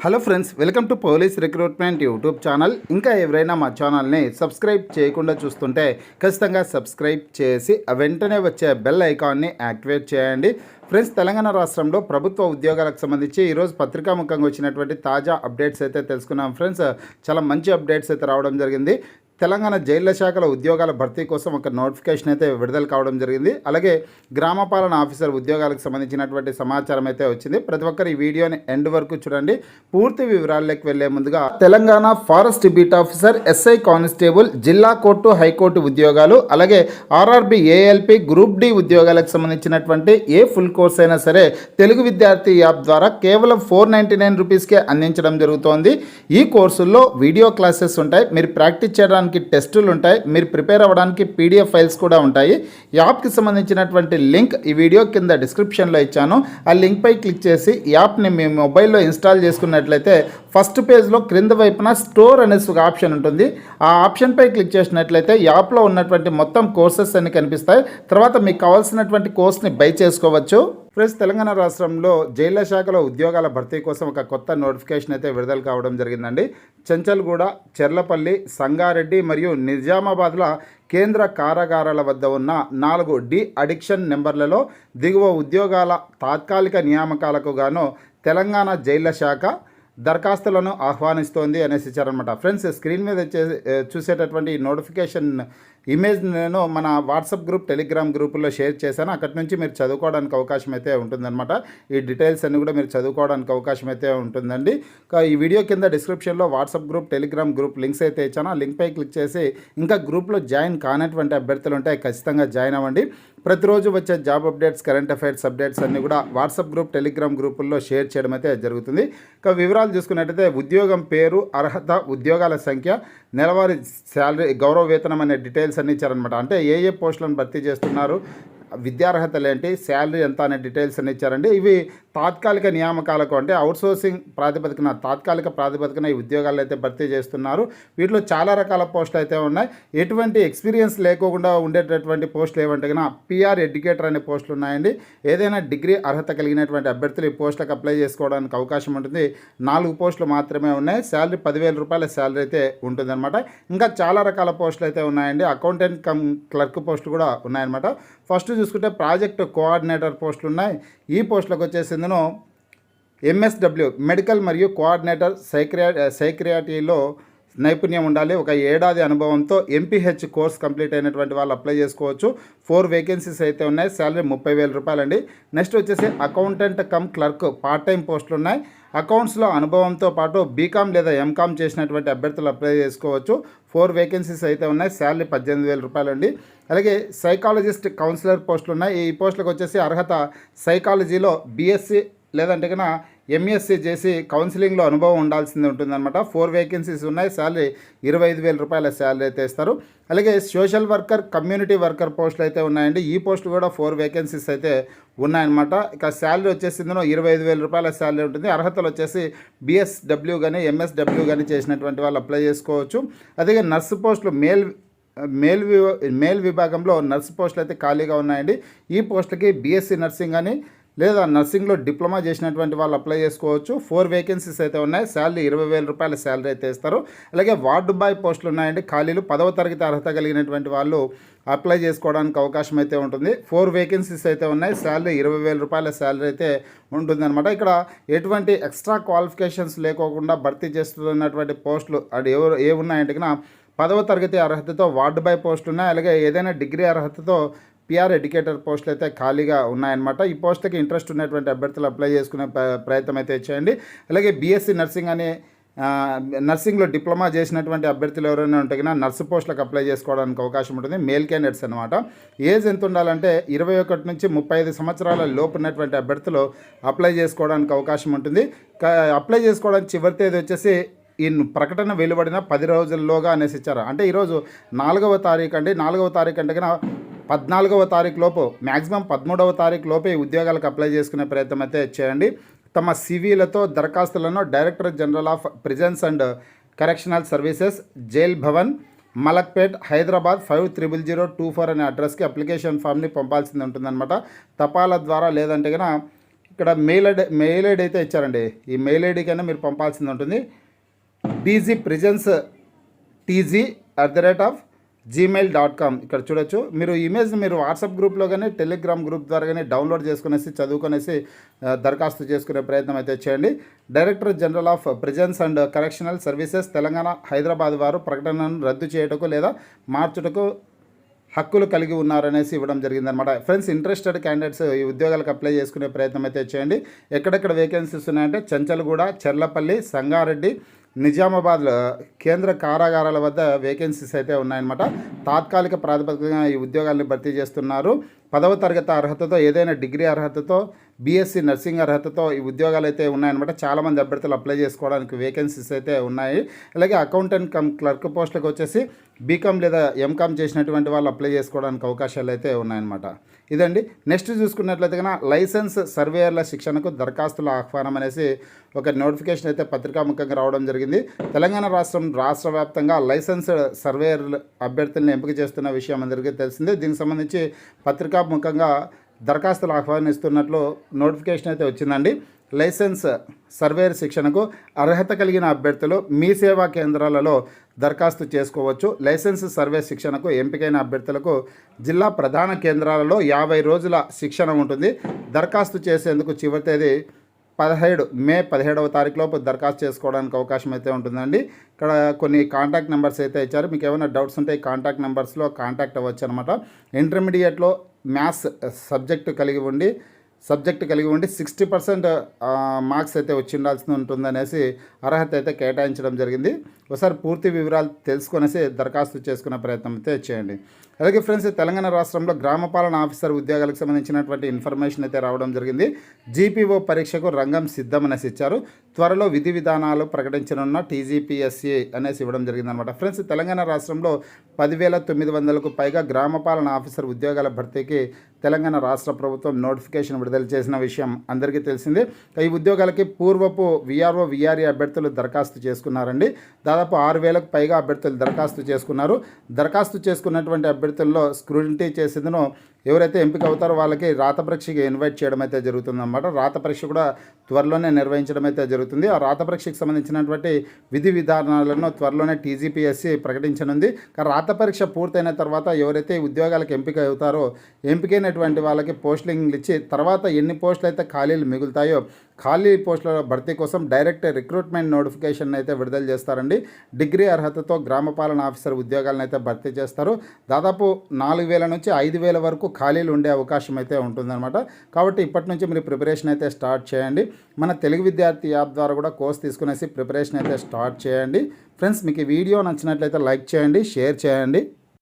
Hello friends, welcome to police recruitment YouTube channel. ఇంకా ఎవరైనా మా ఛానల్ని సబ్స్క్రైబ్ చేయకుండా చూస్తుంటే ఖచ్చితంగా సబ్స్క్రైబ్ చేసి వెంటనే వచ్చే బెల్ ఐకాన్ని యాక్టివేట్ చేయండి. ఫ్రెండ్స్, తెలంగాణ రాష్ట్రంలో ప్రభుత్వ ఉద్యోగాలకు సంబంధించి ఈరోజు పత్రికాముఖంగా వచ్చినటువంటి తాజా అప్డేట్స్ అయితే తెలుసుకున్నాం. ఫ్రెండ్స్, చాలా మంచి అప్డేట్స్ అయితే రావడం జరిగింది. తెలంగాణ జైళ్ల శాఖల ఉద్యోగాల భర్తీ కోసం ఒక నోటిఫికేషన్ అయితే విడుదల కావడం జరిగింది. అలాగే గ్రామ పాలన ఆఫీసర్ ఉద్యోగాలకు సంబంధించినటువంటి సమాచారం అయితే వచ్చింది. ప్రతి ఒక్కరు ఈ వీడియోని ఎండ్ వరకు చూడండి. పూర్తి వివరాల్లోకి వెళ్లే ముందుగా Telangana forest beat officer, SI constable, జిల్లా కోర్టు, హైకోర్టు ఉద్యోగాలు, అలాగే ఆర్ఆర్బి, ఏఎల్పి, గ్రూప్ డి ఉద్యోగాలకు సంబంధించినటువంటి ఏ ఫుల్ కోర్స్ అయినా సరే తెలుగు విద్యార్థి యాప్ ద్వారా కేవలం 499 రూపీస్కే అందించడం జరుగుతోంది. ఈ కోర్సుల్లో వీడియో క్లాసెస్ ఉంటాయి, మీరు ప్రాక్టీస్ చేయడానికి టెస్టులు ఉంటాయి, మీరు ప్రిపేర్ అవ్వడానికి పీడిఎఫ్ ఫైల్స్ కూడా ఉంటాయి. యాప్కి సంబంధించినటువంటి లింక్ ఈ వీడియో కింద డిస్క్రిప్షన్లో ఇచ్చాను. ఆ లింక్పై క్లిక్ చేసి యాప్ని మీ మొబైల్లో ఇన్స్టాల్ చేసుకున్నట్లయితే ఫస్ట్ పేజ్లో క్రింద వైపున స్టోర్ అనేసి ఒక ఆప్షన్ ఉంటుంది. ఆ ఆప్షన్పై క్లిక్ చేసినట్లయితే యాప్లో ఉన్నటువంటి మొత్తం కోర్సెస్ అన్ని కనిపిస్తాయి. తర్వాత మీకు కావాల్సినటువంటి కోర్స్ని బై చేసుకోవచ్చు. ఫ్రెండ్స్, తెలంగాణ రాష్ట్రంలో జైళ్ల శాఖలో ఉద్యోగాల భర్తీ కోసం ఒక కొత్త నోటిఫికేషన్ అయితే విడుదల కావడం జరిగిందండి. చెంచల్గూడ, చెర్లపల్లి, సంగారెడ్డి మరియు నిజామాబాద్ల కేంద్ర కారాగారాల వద్ద ఉన్న 4 డి అడిక్షన్ నెంబర్లలో దిగువ ఉద్యోగాల తాత్కాలిక నియామకాలకు గాను తెలంగాణ జైళ్ల శాఖ దరఖాస్తులను ఆహ్వానిస్తోంది అనేసి ఇచ్చారనమాట. ఫ్రెండ్స్, స్క్రీన్ మీద చూసేటటువంటి నోటిఫికేషన్ ఇమేజ్ నేను మన వాట్సాప్ గ్రూప్, టెలిగ్రామ్ గ్రూపుల్లో షేర్ చేశాను. అక్కడి నుంచి మీరు చదువుకోవడానికి అవకాశం అయితే ఉంటుందన్నమాట. ఈ డీటెయిల్స్ అన్నీ కూడా మీరు చదువుకోవడానికి అవకాశం అయితే ఉంటుందండి. ఈ వీడియో కింద డిస్క్రిప్షన్లో WhatsApp group, Telegram group links అయితే ఇచ్చాను. ఆ లింక్పై క్లిక్ చేసి ఇంకా గ్రూప్లో జాయిన్ కానటువంటి అభ్యర్థులు ఉంటే ఖచ్చితంగా జాయిన్ అవ్వండి. ప్రతిరోజు వచ్చే job updates, current affairs updates అన్నీ కూడా వాట్సాప్ గ్రూప్, టెలిగ్రామ్ గ్రూపుల్లో షేర్ చేయడం అయితే జరుగుతుంది. ఇక వివరాలు చూసుకున్నట్టయితే ఉద్యోగం పేరు, అర్హత, ఉద్యోగాల సంఖ్య, నెలవారీ శాలరీ, గౌరవ వేతనం అనే డీటెయిల్స్ అన్నీ ఇచ్చారనమాట. అంటే ఏ పోస్టులను భర్తీ చేస్తున్నారు, విద్యార్హతలు ఏంటి, శాలరీ ఎంత అనే డీటెయిల్స్ అన్ని ఇచ్చారండి. ఇవి తాత్కాలిక నియామకాలకు, అంటే అవుట్సోర్సింగ్ ప్రాతిపదికన, తాత్కాలిక ప్రాతిపదికన ఈ ఉద్యోగాలు అయితే భర్తీ చేస్తున్నారు. వీటిలో చాలా రకాల పోస్టులు అయితే ఉన్నాయి. ఎటువంటి ఎక్స్పీరియన్స్ లేకుండా ఉండేటటువంటి పోస్టులు ఏమంటే కన్నా పిఆర్ ఎడ్యుకేటర్ అనే పోస్టులు ఉన్నాయండి. ఏదైనా డిగ్రీ అర్హత కలిగినటువంటి అభ్యర్థులు ఈ పోస్టులకు అప్లై చేసుకోవడానికి అవకాశం ఉంటుంది. 4 పోస్టులు మాత్రమే ఉన్నాయి. శాలరీ 10,000 రూపాయల శాలరీ అయితే ఉంటుందన్నమాట. ఇంకా చాలా రకాల పోస్టులు అయితే ఉన్నాయండి. అకౌంటెంట్ కమ్ క్లర్క్ పోస్టులు కూడా ఉన్నాయన్నమాట. ఫస్ట్ చూసుకుంటే ప్రాజెక్ట్ కోఆర్డినేటర్ పోస్టులు ఉన్నాయి. ఈ పోస్టులకు వచ్చేసి ఇందులో ఎంఎస్డబ్ల్యూ మెడికల్ మరియు కోఆర్డినేటర్ సైక్రియాటిలో నైపుణ్యం ఉండాలి. 1 ఏడాది అనుభవంతో ఎంపీహెచ్ కోర్స్ కంప్లీట్ అయినటువంటి వాళ్ళు అప్లై చేసుకోవచ్చు. 4 వేకెన్సీస్ అయితే ఉన్నాయి. శాలరీ 30,000 రూపాయలండి. నెక్స్ట్ వచ్చేసి accountant come clerk part time పోస్టులు ఉన్నాయి. అకౌంట్స్లో అనుభవంతో పాటు బీకామ్ లేదా ఎంకామ్ చేసినటువంటి అభ్యర్థులు అప్లై చేసుకోవచ్చు. 4 వేకెన్సీస్ అయితే ఉన్నాయి. శాలరీ 18,000 రూపాయలండి. అలాగే సైకాలజిస్ట్ కౌన్సిలర్ పోస్టులు ఉన్నాయి. ఈ పోస్టులకు వచ్చేసి అర్హత సైకాలజీలో బీఎస్సీ లేదంటే కన్నా ఎంఎస్సీ చేసి కౌన్సిలింగ్లో అనుభవం ఉండాల్సింది ఉంటుందన్నమాట. 4 వేకెన్సీస్ ఉన్నాయి. శాలరీ 25,000 రూపాయల శాలరీ అయితే ఇస్తారు. అలాగే సోషల్ వర్కర్, కమ్యూనిటీ వర్కర్ పోస్టులు అయితే ఉన్నాయండి. ఈ పోస్టులు కూడా 4 వేకెన్సీస్ అయితే ఉన్నాయన్నమాట. ఇక శాలరీ వచ్చేసి ఇందులో 25,000 రూపాయల శాలరీ ఉంటుంది. అర్హతలు వచ్చేసి బిఎస్డబ్ల్యూ కానీ ఎంఎస్డబ్ల్యూ కానీ చేసినటువంటి వాళ్ళు అప్లై చేసుకోవచ్చు. అదే నర్సు పోస్టులు మేల్ విభాగంలో నర్సు పోస్టులు అయితే ఖాళీగా ఉన్నాయండి. ఈ పోస్టులకి బీఎస్సీ నర్సింగ్ అని లేదా నర్సింగ్లో డిప్లొమా చేసినటువంటి వాళ్ళు అప్లై చేసుకోవచ్చు. 4 వేకెన్సీస్ అయితే ఉన్నాయి. శాలరీ 20,000 రూపాయల శాలరీ అయితే ఇస్తారు. అలాగే వార్డు బాయ్ పోస్టులు ఉన్నాయండి. ఖాళీలు 10వ తరగతి అర్హత కలిగినటువంటి వాళ్ళు అప్లై చేసుకోవడానికి అవకాశం అయితే ఉంటుంది. 4 వేకెన్సీస్ అయితే ఉన్నాయి. శాలరీ 20,000 రూపాయల శాలరీ అయితే ఉంటుందన్నమాట. ఇక్కడ ఎటువంటి ఎక్స్ట్రా క్వాలిఫికేషన్స్ లేకోకుండా భర్తీ చేస్తున్నటువంటి పోస్టులు అది ఏ ఉన్నాయంటే కన్నా 10వ తరగతి అర్హతతో వార్డు బాయ్ పోస్టులు ఉన్నాయి. అలాగే ఏదైనా డిగ్రీ అర్హతతో పిఆర్ ఎడ్యుకేటర్ పోస్టులు అయితే ఖాళీగా ఉన్నాయన్నమాట. ఈ పోస్టులకి ఇంట్రెస్ట్ ఉన్నటువంటి అభ్యర్థులు అప్లై చేసుకునే ప్రయత్నం అయితే చేయండి. అలాగే బీఎస్సీ నర్సింగ్ అనే నర్సింగ్లో డిప్లొమా చేసినటువంటి అభ్యర్థులు ఎవరైనా ఉంటే కన్నా నర్సు పోస్టులకు అప్లై చేసుకోవడానికి అవకాశం ఉంటుంది. మేల్ క్యాండిడేట్స్ అనమాట. ఏజ్ ఎంత ఉండాలంటే 21 నుంచి 35 సంవత్సరాల లోపు ఉన్నటువంటి అభ్యర్థులు అప్లై చేసుకోవడానికి అవకాశం ఉంటుంది. అప్లై చేసుకోవడానికి చివరి తేదీ వచ్చేసి ఈ ప్రకటన వెలువడిన 10 రోజుల్లోగా అనేసి ఇచ్చారు. అంటే ఈరోజు 4వ తారీఖు అండి. 4వ తారీఖు అంటే కన్నా 14వ తారీఖు లోపు, మ్యాక్సిమం 13వ తారీఖు లోపే ఈ ఉద్యోగాలకు అప్లై చేసుకునే ప్రయత్నం అయితే చేయండి. తమ సివిలతో దరఖాస్తులను director general of prisons and correctional services, jail Bhavan, Malakpet, Hyderabad 500024 అనే అడ్రస్కి అప్లికేషన్ ఫామ్ని పంపాల్సింది ఉంటుందన్నమాట. తపాలా ద్వారా లేదంటే కన్నా ఇక్కడ మెయిల్ ఐడి అయితే ఇచ్చారండి. ఈ మెయిల్ ఐడి కన్నా మీరు పంపాల్సింది ఉంటుంది. dgprisontz@gmail.com. ఇక్కడ చూడొచ్చు. మీరు ఇమేజ్ మీరు వాట్సాప్ గ్రూప్లో కానీ టెలిగ్రామ్ గ్రూప్ ద్వారా కానీ డౌన్లోడ్ చేసుకునేసి చదువుకునేసి దరఖాస్తు చేసుకునే ప్రయత్నం అయితే చేయండి. Director general of prisons and correctional services Telangana Hyderabad వారు ప్రకటనను రద్దు చేయటకు లేదా మార్చుటకు హక్కులు కలిగి ఉన్నారనేసి ఇవ్వడం జరిగిందనమాట. ఫ్రెండ్స్, ఇంట్రెస్టెడ్ క్యాండిడేట్స్ ఈ ఉద్యోగాలకు అప్లై చేసుకునే ప్రయత్నం అయితే చేయండి. ఎక్కడెక్కడ వేకెన్సీస్ ఉన్నాయంటే చెంచల్గూడ, చెర్లపల్లి, సంగారెడ్డి, నిజామాబాద్ కేంద్ర కారాగారాల వద్ద వేకెన్సీస్ అయితే ఉన్నాయన్నమాట. తాత్కాలిక ప్రాతిపదికన ఈ ఉద్యోగాలను భర్తీ చేస్తున్నారు. 10వ తరగతి అర్హతతో, ఏదైనా డిగ్రీ అర్హతతో, బీఎస్సీ నర్సింగ్ అర్హతతో ఈ ఉద్యోగాలు అయితే ఉన్నాయన్నమాట. చాలామంది అభ్యర్థులు అప్లై చేసుకోవడానికి వేకెన్సీస్ అయితే ఉన్నాయి. అలాగే అకౌంటెంట్ కమ్ క్లర్క్ పోస్టులకు వచ్చేసి బీకామ్ లేదా ఎంకామ్ చేసినటువంటి వాళ్ళు అప్లై చేసుకోవడానికి అవకాశాలు అయితే ఉన్నాయన్నమాట. ఇదండి. నెక్స్ట్ చూసుకున్నట్లయితే కన్నా లైసెన్స్ సర్వేయర్ల శిక్షణకు దరఖాస్తుల ఆహ్వానం అనేసి ఒక నోటిఫికేషన్ అయితే పత్రికాముఖంగా రావడం జరిగింది. తెలంగాణ రాష్ట్ర వ్యాప్తంగా లైసెన్స్ సర్వేయర్ అభ్యర్థులను ఎంపిక చేస్తున్న విషయం అందరికీ తెలిసిందే. దీనికి సంబంధించి పత్రికాముఖంగా దరఖాస్తులు ఆహ్వానిస్తున్నట్లు నోటిఫికేషన్ అయితే వచ్చిందండి. లైసెన్స్ సర్వేయర్ శిక్షణకు అర్హత కలిగిన అభ్యర్థులు మీ సేవా కేంద్రాలలో దరఖాస్తు చేసుకోవచ్చు. లైసెన్స్ సర్వే శిక్షణకు ఎంపికైన అభ్యర్థులకు జిల్లా ప్రధాన కేంద్రాలలో 50 రోజుల శిక్షణ ఉంటుంది. దరఖాస్తు చేసేందుకు చివరి తేదీ మే 17వ తారీఖులోపు దరఖాస్తు చేసుకోవడానికి అవకాశం అయితే ఉంటుందండి. ఇక్కడ కొన్ని కాంటాక్ట్ నెంబర్స్ అయితే ఇచ్చారు. మీకు ఏమైనా డౌట్స్ ఉంటే ఈ కాంటాక్ట్ నెంబర్స్లో కాంటాక్ట్ అవ్వచ్చు అనమాట. ఇంటర్మీడియట్లో మ్యాథ్స్ సబ్జెక్టు కలిగి ఉండి 60% మార్క్స్ అయితే వచ్చి ఉండాల్సి ఉంటుందనేసి అర్హత అయితే కేటాయించడం జరిగింది. ఒకసారి పూర్తి వివరాలు తెలుసుకొనేసి దరఖాస్తు చేసుకునే ప్రయత్నం అయితే చేయండి. అలాగే ఫ్రెండ్స్, తెలంగాణ రాష్ట్రంలో గ్రామపాలన ఆఫీసర్ ఉద్యోగాలకు సంబంధించినటువంటి ఇన్ఫర్మేషన్ అయితే రావడం జరిగింది. జీపీఓ పరీక్షకు రంగం సిద్ధం అనేసి ఇచ్చారు. త్వరలో విధి విధానాలు ప్రకటించనున్న టీజీపీఎస్సీ అనేసి ఇవ్వడం జరిగిందనమాట. ఫ్రెండ్స్, తెలంగాణ రాష్ట్రంలో 10,900కు పైగా గ్రామపాలన ఆఫీసర్ ఉద్యోగాల భర్తీకి తెలంగాణ రాష్ట్ర ప్రభుత్వం నోటిఫికేషన్ విడుదల చేసిన విషయం అందరికీ తెలిసిందే. ఈ ఉద్యోగాలకి పూర్వపు విఆర్ఓ విఆర్ఏ అభ్యర్థులు దరఖాస్తు చేసుకున్నారండి. దాదాపు 6,000కు పైగా అభ్యర్థులు దరఖాస్తు చేసుకున్నారు. దరఖాస్తు చేసుకున్నటువంటి అభ్యర్థుల్లో స్క్రూటినీ చేసేందును ఎవరైతే ఎంపిక అవుతారో వాళ్ళకి రాత పరీక్షకి ఇన్వైట్ చేయడం అయితే జరుగుతుందన్నమాట. రాత పరీక్ష కూడా త్వరలోనే నిర్వహించడం అయితే జరుగుతుంది. ఆ రాత పరీక్షకు సంబంధించినటువంటి విధి విధానాలను త్వరలోనే టీజీపీఎస్సీ ప్రకటించనుంది. రాత పరీక్ష పూర్తయిన తర్వాత ఎవరైతే ఉద్యోగాలకు ఎంపిక అవుతారో ఎంపికైనటువంటి వాళ్ళకి పోస్టింగ్లు ఇచ్చి తర్వాత ఎన్ని పోస్టులు అయితే ఖాళీలు మిగులుతాయో ఖాళీ పోస్టుల భర్తీ కోసం డైరెక్ట్ రిక్రూట్మెంట్ నోటిఫికేషన్ అయితే విడుదల చేస్తారండి. డిగ్రీ అర్హతతో గ్రామపాలన ఆఫీసర్ ఉద్యోగాలను అయితే భర్తీ చేస్తారు. దాదాపు 4,000 నుంచి 5,000 వరకు ఖాళీలు ఉండే అవకాశం అయితే ఉంటుందన్నమాట. కాబట్టి ఇప్పటి నుంచి మీరు ప్రిపరేషన్ అయితే స్టార్ట్ చేయండి. మన తెలుగు విద్యార్థి యాప్ ద్వారా కూడా కోర్స్ తీసుకునేసి ప్రిపరేషన్ అయితే స్టార్ట్ చేయండి. ఫ్రెండ్స్, మీకు ఈ వీడియో నచ్చినట్లయితే లైక్ చేయండి, షేర్ చేయండి.